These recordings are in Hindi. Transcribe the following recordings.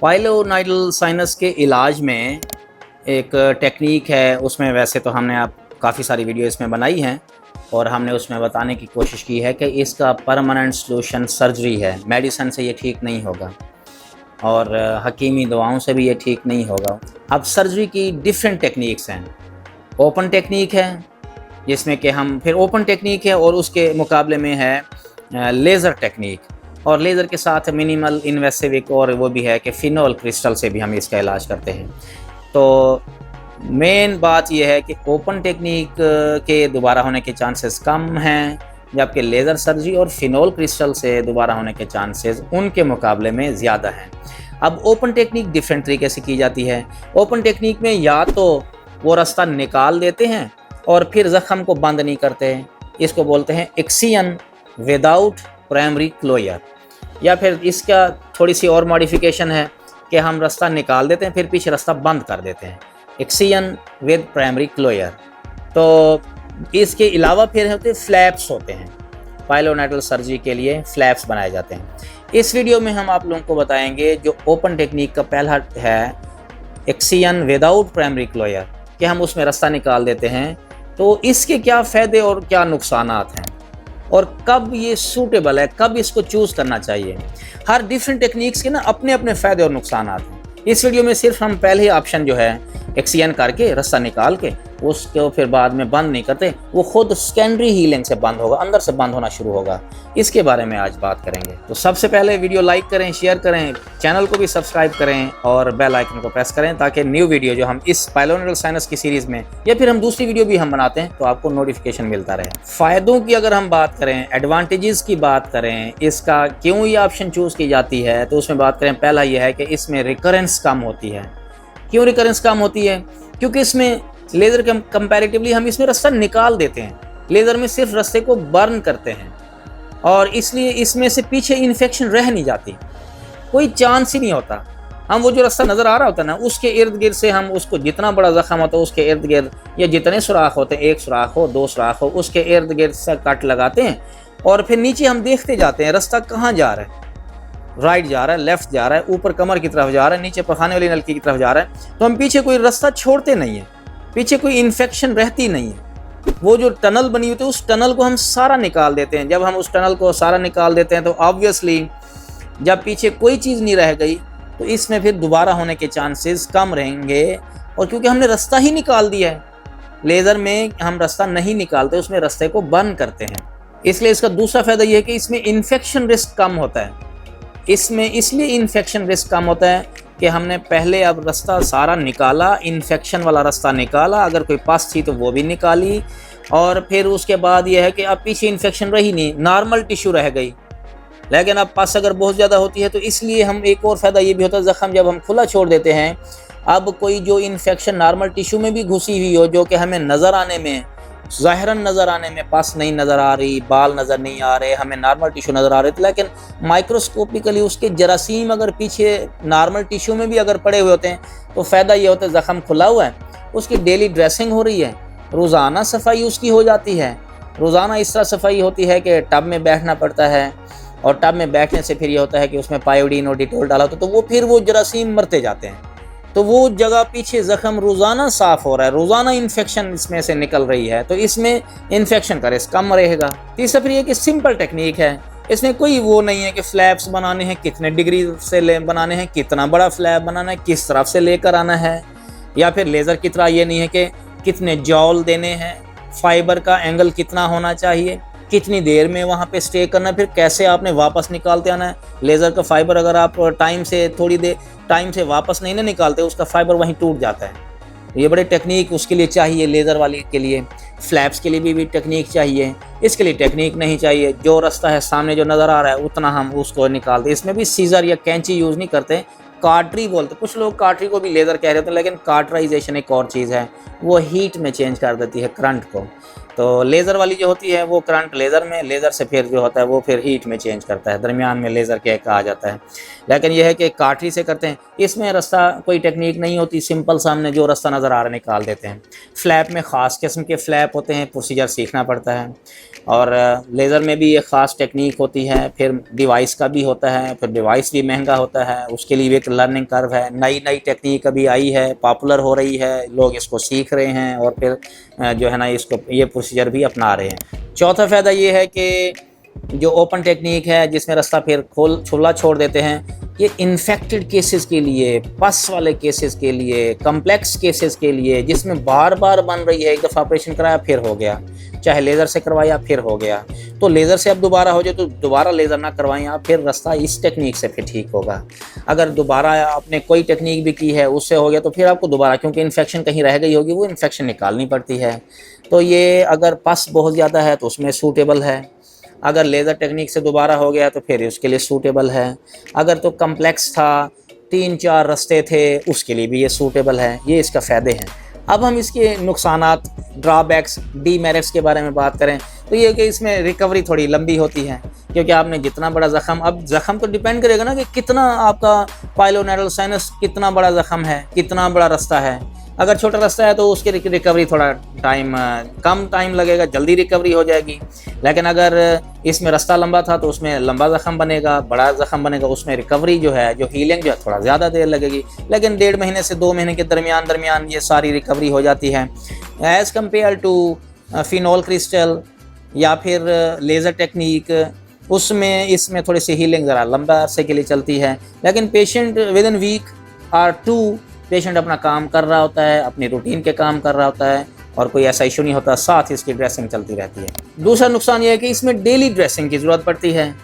पाइलोनाइडल साइनस के इलाज में एक टेक्निक है, उसमें वैसे तो हमने आप काफ़ी सारी वीडियो इसमें बनाई हैं और हमने उसमें बताने की कोशिश की है कि इसका परमानेंट सॉल्यूशन सर्जरी है। मेडिसिन से ये ठीक नहीं होगा और हकीमी दवाओं से भी ये ठीक नहीं होगा। अब सर्जरी की डिफरेंट टेक्निक्स हैं। ओपन टेक्निक है जिसमें कि हम फिर ओपन टेक्निक है और उसके मुकाबले में है लेज़र टेक्निक, और लेज़र के साथ मिनिमल इन्वेसिव एक और वो भी है कि फिनोल क्रिस्टल से भी हम इसका इलाज करते हैं। तो मेन बात यह है कि ओपन टेक्निक के दोबारा होने के चांसेस कम हैं, जबकि लेज़र सर्जरी और फिनोल क्रिस्टल से दोबारा होने के चांसेस उनके मुकाबले में ज़्यादा हैं। अब ओपन टेक्निक डिफरेंट तरीके से की जाती है। ओपन टेक्निक में या तो वो रास्ता निकाल देते हैं और फिर ज़ख़म को बंद नहीं करते हैं, इसको बोलते हैं एक्सियन विदाउट प्राइमरी क्लोजर, या फिर इसका थोड़ी सी और मॉडिफिकेशन है कि हम रास्ता निकाल देते हैं फिर पीछे रास्ता बंद कर देते हैं, एक्सियन विद प्राइमरी क्लोजर। तो इसके अलावा फिर होते फ्लैप्स होते हैं। पाइलोनाइडल सर्जरी के लिए फ्लैप्स बनाए जाते हैं। इस वीडियो में हम आप लोगों को बताएंगे जो ओपन टेक्निक का पहला है एक्सियन विदाउट प्राइमरी क्लोजर, कि हम उसमें रास्ता निकाल देते हैं, तो इसके क्या फ़ायदे और क्या नुकसानात हैं और कब ये सूटेबल है, कब इसको चूज़ करना चाहिए। हर डिफरेंट टेक्निक्स के ना अपने अपने फ़ायदे और नुकसानात हैं। इस वीडियो में सिर्फ हम पहले ही ऑप्शन जो है एक्सियन करके रास्ता निकाल के उसको फिर बाद में बंद नहीं करते, वो खुद सेकेंडरी हीलिंग से बंद होगा, अंदर से बंद होना शुरू होगा। इसके बारे में आज बात करेंगे। तो सबसे पहले वीडियो लाइक करें, शेयर करें, चैनल को भी सब्सक्राइब करें और बेल आइकन को प्रेस करें, ताकि न्यू वीडियो जो हम इस पाइलोनाइडल साइनस की सीरीज़ में या फिर हम दूसरी वीडियो भी हम बनाते हैं तो आपको नोटिफिकेशन मिलता रहे। फ़ायदों की अगर हम बात करें, एडवांटेजेस की बात करें, इसका क्यों ये ऑप्शन चूज़ की जाती है, तो उसमें बात करें। पहला यह है कि इसमें रिकरेंस कम होती है। क्यों रिकरेंस कम होती है? क्योंकि इसमें लेज़र के कंपैरेटिवली हम इसमें रास्ता निकाल देते हैं, लेज़र में सिर्फ रास्ते को बर्न करते हैं, और इसलिए इसमें से पीछे इन्फेक्शन रह नहीं जाती, कोई चांस ही नहीं होता। हम वो जो रास्ता नज़र आ रहा होता है ना, उसके इर्द गिर्द से हम उसको जितना बड़ा ज़ख़म होता है उसके इर्द गिर्द, या जितने सुराख होते हैं, एक सुराख हो, दो सुराख हो, उसके इर्द गिर्द से कट लगाते हैं और फिर नीचे हम देखते जाते हैं रास्ता कहाँ जा रहा है। राइट जा रहा है, लेफ़्ट जा रहा है, ऊपर कमर की तरफ जा रहा है, नीचे पखाने वाली नलकी की तरफ जा रहा है, तो हम पीछे कोई रास्ता छोड़ते नहीं है, पीछे कोई इन्फेक्शन रहती नहीं है। वो जो टनल बनी हुई थी उस टनल को हम सारा निकाल देते हैं। जब हम उस टनल को सारा निकाल देते हैं तो ऑब्वियसली जब पीछे कोई चीज़ नहीं रह गई तो इसमें फिर दोबारा होने के चांसेस कम रहेंगे, और क्योंकि हमने रास्ता ही निकाल दिया है। लेज़र में हम रास्ता नहीं निकालते, उसमें रास्ते को बंद करते हैं, इसलिए इसका दूसरा फ़ायदा यह है कि इसमें इन्फेक्शन रिस्क कम होता है। इसमें इसलिए इन्फेक्शन रिस्क कम होता है कि हमने पहले अब रास्ता सारा निकाला, इन्फेक्शन वाला रास्ता निकाला, अगर कोई पस थी तो वो भी निकाली, और फिर उसके बाद ये है कि अब पीछे इन्फेक्शन रही नहीं, नॉर्मल टिश्यू रह गई। लेकिन अब पस अगर बहुत ज़्यादा होती है तो इसलिए हम एक और फ़ायदा ये भी होता है, ज़ख़म जब हम खुला छोड़ देते हैं, अब कोई जो इन्फेक्शन नॉर्मल टिश्यू में भी घुसी हुई हो, जो कि हमें नज़र आने में, ज़ाहिरन नज़र आने में पस नहीं नज़र आ रही, बाल नज़र नहीं आ रहे, हमें नॉर्मल टिश्यू नज़र आ रहे थे, लेकिन माइक्रोस्कोपिकली उसके जरासीम अगर पीछे नॉर्मल टिश्यू में भी अगर पड़े हुए होते हैं तो फ़ायदा ये होता है ज़ख़म खुला हुआ है, उसकी डेली ड्रेसिंग हो रही है, रोज़ाना सफाई उसकी हो जाती है। रोज़ाना इस तरह सफाई होती है कि टब में बैठना पड़ता है, और टब में बैठने से फिर ये होता है कि उसमें पायोडीन और डिटोल डाला होता है, तो वो फिर वो जरासीम मरते जाते हैं, तो वो जगह पीछे ज़ख़म रोज़ाना साफ़ हो रहा है, रोज़ाना इन्फेक्शन इसमें से निकल रही है, तो इसमें इन्फेक्शन का रिस्क कम रहेगा। तीसरा फिर ये कि सिंपल टेक्निक है, इसमें कोई वो नहीं है कि फ्लैप्स बनाने हैं, कितने डिग्री से बनाने हैं, कितना बड़ा फ्लैप बनाना है, किस तरफ से लेकर आना है, या फिर लेज़र की तरह ये नहीं है कि कितने जॉल देने हैं, फाइबर का एंगल कितना होना चाहिए, कितनी देर में वहाँ पे स्टे करना है, फिर कैसे आपने वापस निकालते आना है। लेज़र का फाइबर अगर आप थोड़ी देर टाइम से वापस नहीं ना निकालते, उसका फाइबर वहीं टूट जाता है। ये बड़े टेक्निक उसके लिए चाहिए, लेज़र वाले के लिए। फ्लैप्स के लिए भी टेक्निक चाहिए, इसके लिए टेक्निक नहीं चाहिए, जो रास्ता है सामने जो नज़र आ रहा है उतना हम उसको निकालते। इसमें भी सीज़र या कैंची यूज़ नहीं करते, कार्टरी बोलते। कुछ लोग कार्टरी को भी लेज़र कह रहे होते हैं, लेकिन कार्टराइजेशन एक और चीज़ है, वो हीट में चेंज कर देती है करंट को। तो लेज़र वाली जो होती है वो करंट लेज़र में, लेज़र से फिर जो होता है वो फिर हीट में चेंज करता है, दरमियान में लेज़र के कहा जाता है। लेकिन यह है कि कार्टरी से करते हैं, इसमें रास्ता कोई टेक्निक नहीं होती, सिंपल सामने जो रास्ता नज़र आ रहा है निकाल देते हैं। फ्लैप में ख़ास किस्म के फ्लैप होते हैं, प्रोसीजर सीखना पड़ता है, और लेज़र में भी एक ख़ास टेक्निक होती है, फिर डिवाइस का भी होता है, फिर डिवाइस भी महंगा होता है, उसके लिए भी एक एक लर्निंग कर्व है, नई नई टेक्निक अभी आई है, पॉपुलर हो रही है, लोग इसको सीख रहे हैं और फिर जो है ना इसको ये प्रोसीजर भी अपना रहे हैं। चौथा फ़ायदा ये है कि जो ओपन टेक्निक है जिसमें रास्ता फिर खुला छोड़ देते हैं, ये इन्फेक्टेड केसेस के लिए, पस वाले केसेस के लिए, कम्प्लेक्स केसेस के लिए जिसमें बार बार बन रही है, एक दफ़ा ऑपरेशन कराया फिर हो गया, चाहे लेज़र से करवाया फिर हो गया, तो लेज़र से अब दोबारा हो जाए तो दोबारा लेज़र ना करवाएं आप, फिर रास्ता इस टेक्निक से फिर ठीक होगा। अगर दोबारा आपने कोई टेक्निक भी की है उससे हो गया तो फिर आपको दोबारा, क्योंकि इन्फेक्शन कहीं रह गई होगी, वो इन्फेक्शन निकालनी पड़ती है। तो ये अगर पस बहुत ज़्यादा है तो उसमें सूटेबल है, अगर लेज़र टेक्निक से दोबारा हो गया तो फिर उसके लिए सूटेबल है, अगर तो कम्प्लेक्स था, 3-4 रास्ते थे, उसके लिए भी ये सूटेबल है। ये इसका फ़ायदे हैं। अब हम इसके नुकसानात, ड्रॉबैक्स, डीमेरिट्स के बारे में बात करें तो ये कि इसमें रिकवरी थोड़ी लंबी होती है, क्योंकि आपने जितना बड़ा ज़ख़म, अब ज़ख़म तो डिपेंड करेगा ना कि कितना आपका पाइलोनेरल साइनस कितना बड़ा ज़ख़म है, कितना बड़ा रास्ता है। अगर छोटा रास्ता है तो उसकी रिकवरी थोड़ा कम टाइम लगेगा, जल्दी रिकवरी हो जाएगी। लेकिन अगर इसमें रास्ता लंबा था तो उसमें लंबा ज़ख़म बनेगा, बड़ा ज़ख़म बनेगा, उसमें रिकवरी जो है, जो हीलिंग जो है थोड़ा ज़्यादा देर लगेगी। लेकिन 1.5 महीने से 2 महीने के दरमियान ये सारी रिकवरी हो जाती है, as compared to phenol crystal या फिर लेज़र टेक्निक। उसमें इसमें थोड़ी सी हीलिंग ज़रा लंबा अरसे के लिए चलती है, लेकिन पेशेंट विद इन वीक और 2 पेशेंट अपना काम कर रहा होता है, अपनी रूटीन के काम कर रहा होता है और कोई ऐसा इशू नहीं होता, साथ ही इसकी ड्रेसिंग चलती रहती है। दूसरा नुकसान यह है कि इसमें डेली ड्रेसिंग की ज़रूरत पड़ती है।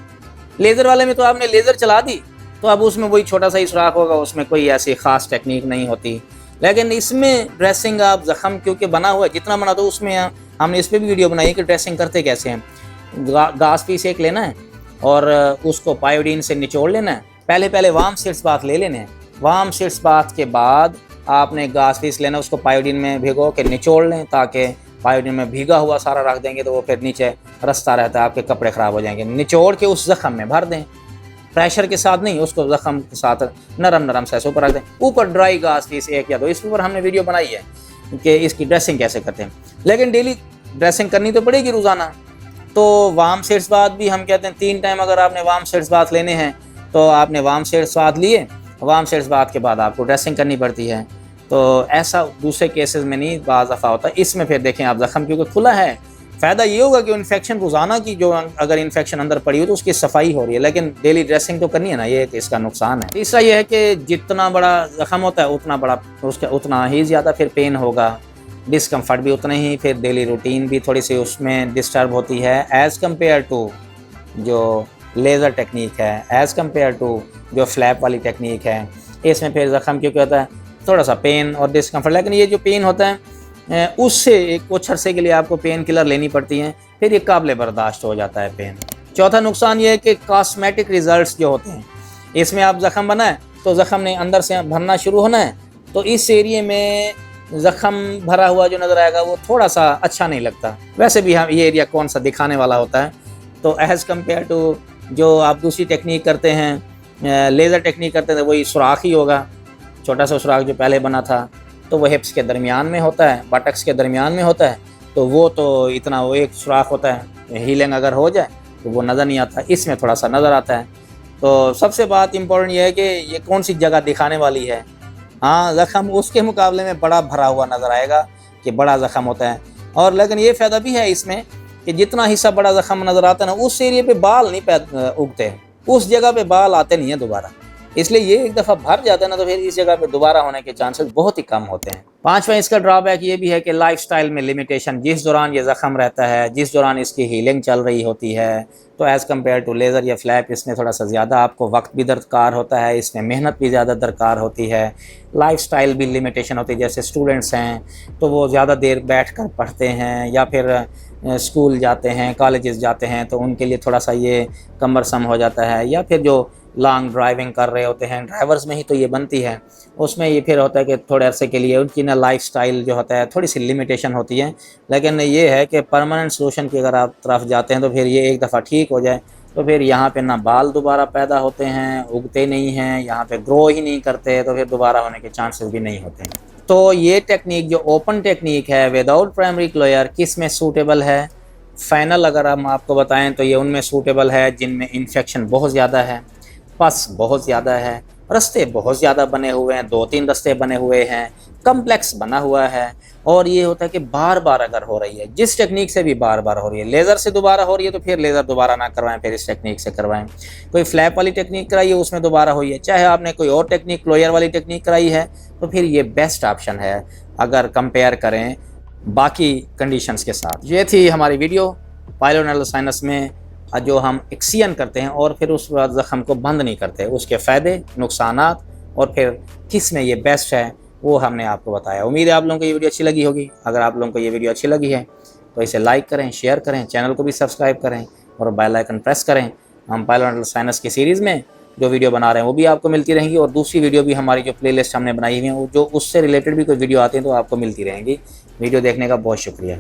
लेज़र वाले में तो आपने लेज़र चला दी तो अब उसमें वही छोटा सा ही सुराख होगा, उसमें कोई ऐसी ख़ास टेक्निक नहीं होती। लेकिन इसमें ड्रेसिंग आप ज़ख़म क्योंकि बना हुआ है, जितना बना दो उसमें हमने इस पर भी वीडियो बनाई कि ड्रेसिंग करते कैसे हैं। गाज पीस एक लेना है और उसको पायोडीन से निचोड़ लेना है। पहले वार्म शीट्स बाथ ले लेने हैं। वार्म शीट्स बाथ के बाद आपने गाज पीस लेना, उसको पायोडीन में भिगो के निचोड़ लें, ताकि पायोडीन में भीगा हुआ सारा रख देंगे तो वो फिर नीचे रस्ता रहता है, आपके कपड़े ख़राब हो जाएंगे। निचोड़ के उस ज़ख़म में भर दें, प्रेशर के साथ नहीं, उसको ज़ख़म के साथ नरम से ऐसे ऊपर रख दें। ऊपर ड्राई गाज पीस 1 या 2, इसके ऊपर हमने वीडियो बनाई है कि इसकी ड्रेसिंग कैसे करते हैं। लेकिन डेली ड्रेसिंग करनी तो पड़ेगी रोज़ाना। तो वार्म शीट्स बाथ भी हम कहते हैं 3 टाइम अगर आपने वार्म शीट्स बाथ लेने हैं तो आपने वार्म शीट्स बाथ लिए, वार्म शीट्स बाथ के बाद आपको ड्रेसिंग करनी पड़ती है। तो ऐसा दूसरे केसेस में नहीं बाज़ दफ़ा होता। इसमें फिर देखें आप ज़ख़म क्योंकि खुला है, फ़ायदा ये होगा कि इन्फेक्शन रोज़ाना की जो अगर इन्फेक्शन अंदर पड़ी हो तो उसकी सफाई हो रही है, लेकिन डेली ड्रेसिंग तो करनी है ना, ये इसका नुकसान है। तीसरा ये है कि जितना बड़ा ज़ख़म होता है उतना ही ज़्यादा फिर पेन होगा, डिस्कम्फर्ट भी उतना ही, फिर डेली रूटीन भी थोड़ी सी उसमें डिस्टर्ब होती है एज़ कम्पेयर टू जो लेज़र टेक्निक है, एज़ कम्पेयर टू जो फ्लैप वाली टेक्निक है। इसमें फिर ज़ख़म क्योंकि होता है थोड़ा सा पेन और डिस्कम्फर्ट, लेकिन ये जो पेन होता है उससे एक कुछ अरसे के लिए आपको पेन किलर लेनी पड़ती हैं, फिर ये काबिल बर्दाश्त हो जाता है पेन। चौथा नुकसान ये है कि कॉस्मेटिक रिज़ल्ट्स जो होते हैं, इसमें आप ज़ख़म बना है तो ज़ख़म ने अंदर से भरना शुरू होना है, तो इस एरिए में ज़ख़म भरा हुआ जो नज़र आएगा वो थोड़ा सा अच्छा नहीं लगता। वैसे भी हम ये एरिया कौन सा दिखाने वाला होता है, तो एज़ कम्पेयर टू जो आप दूसरी टेक्निक करते हैं, लेज़र टेक्निक करते थे, वही सुराख ही होगा, छोटा सा सुराख जो पहले बना था तो वो हिप्स के दरमियान में होता है, बटक्स के दरमियान में होता है, तो वो तो इतना वो एक सुराख होता है, हीलिंग अगर हो जाए तो वो नज़र नहीं आता, इसमें थोड़ा सा नज़र आता है। तो सबसे बात इम्पोर्टेंट ये है कि ये कौन सी जगह दिखाने वाली है। हाँ, ज़ख़म उसके मुकाबले में बड़ा भरा हुआ नज़र आएगा कि बड़ा ज़ख़म होता है, और लेकिन ये फ़ायदा भी है इसमें कि जितना हिस्सा बड़ा ज़ख़म नज़र आता है ना, उस एरिया पे बाल नहीं उगते, उस जगह पे बाल आते नहीं हैं दोबारा, इसलिए ये एक दफ़ा भर जाता है ना तो फिर इस जगह पे दोबारा होने के चांसेस बहुत ही कम होते हैं। 5वां इसका ड्रॉबैक ये भी है कि लाइफस्टाइल में लिमिटेशन, जिस दौरान ये ज़ख़म रहता है, जिस दौरान इसकी हीलिंग चल रही होती है, तो एज़ कम्पेयर टू लेज़र या फ्लैप इसमें थोड़ा सा ज़्यादा आपको वक्त भी दरकार होता है, इसमें मेहनत भी ज़्यादा दरकार होती है, लाइफस्टाइल भी लिमिटेशन होती है। जैसे स्टूडेंट्स हैं तो वो ज़्यादा देर बैठ कर पढ़ते हैं या फिर स्कूल जाते हैं, कॉलेजेस जाते हैं, तो उनके लिए थोड़ा सा ये कमरसम हो जाता है, या फिर जो लॉन्ग ड्राइविंग कर रहे होते हैं, ड्राइवर्स में ही तो ये बनती है, उसमें ये फिर होता है कि थोड़े अरसे के लिए उनकी ना लाइफस्टाइल जो होता है थोड़ी सी लिमिटेशन होती है। लेकिन ये है कि परमानेंट सोल्यूशन की अगर आप तरफ जाते हैं तो फिर ये एक दफ़ा ठीक हो जाए तो फिर यहाँ पे ना बाल दोबारा पैदा होते हैं, उगते नहीं हैं, यहाँ पे ग्रो ही नहीं करते, तो फिर दोबारा होने के चांसेस भी नहीं होते हैं। तो ये टेक्निक जो ओपन टेक्निक है विदाउट प्राइमरी क्लोयर किस में सूटेबल है? फाइनल अगर हम आपको बताएं तो ये उनमें सूटेबल है जिनमें इन्फेक्शन बहुत ज़्यादा है, पस बहुत ज़्यादा है, रास्ते बहुत ज़्यादा बने हुए हैं, 2-3 रास्ते बने हुए हैं, कम्प्लेक्स बना हुआ है। और ये होता है कि बार बार अगर हो रही है, जिस टेक्निक से भी बार बार हो रही है, लेज़र से दोबारा हो रही है तो फिर लेज़र दोबारा ना करवाएं, फिर इस टेक्निक से करवाएं। कोई फ्लैप वाली टेक्निक कराई है उसमें दोबारा हुई है, चाहे आपने कोई और टेक्निक क्लोयर वाली टेक्निक कराई है, तो फिर ये बेस्ट ऑप्शन है अगर कंपेयर करें बाकी कंडीशंस के साथ। ये थी हमारी वीडियो पाइलोनेटल साइनस में जो हम एक्सियन करते हैं और फिर उस ज़ख़म को बंद नहीं करते, उसके फ़ायदे, नुकसानात और फिर किस में ये बेस्ट है वो हमने आपको बताया। उम्मीद है आप लोगों को ये वीडियो अच्छी लगी होगी। अगर आप लोगों को ये वीडियो अच्छी लगी है तो इसे लाइक करें, शेयर करें, चैनल को भी सब्सक्राइब करें और बेल आइकन प्रेस करें। हम पाइलोनेटल साइनस की सीरीज़ में जो वीडियो बना रहे हैं वो भी आपको मिलती रहेंगी और दूसरी वीडियो भी हमारी जो प्लेलिस्ट हमने बनाई हुई है जो उससे रिलेटेड भी कोई वीडियो आती है तो आपको मिलती रहेंगी। वीडियो देखने का बहुत शुक्रिया।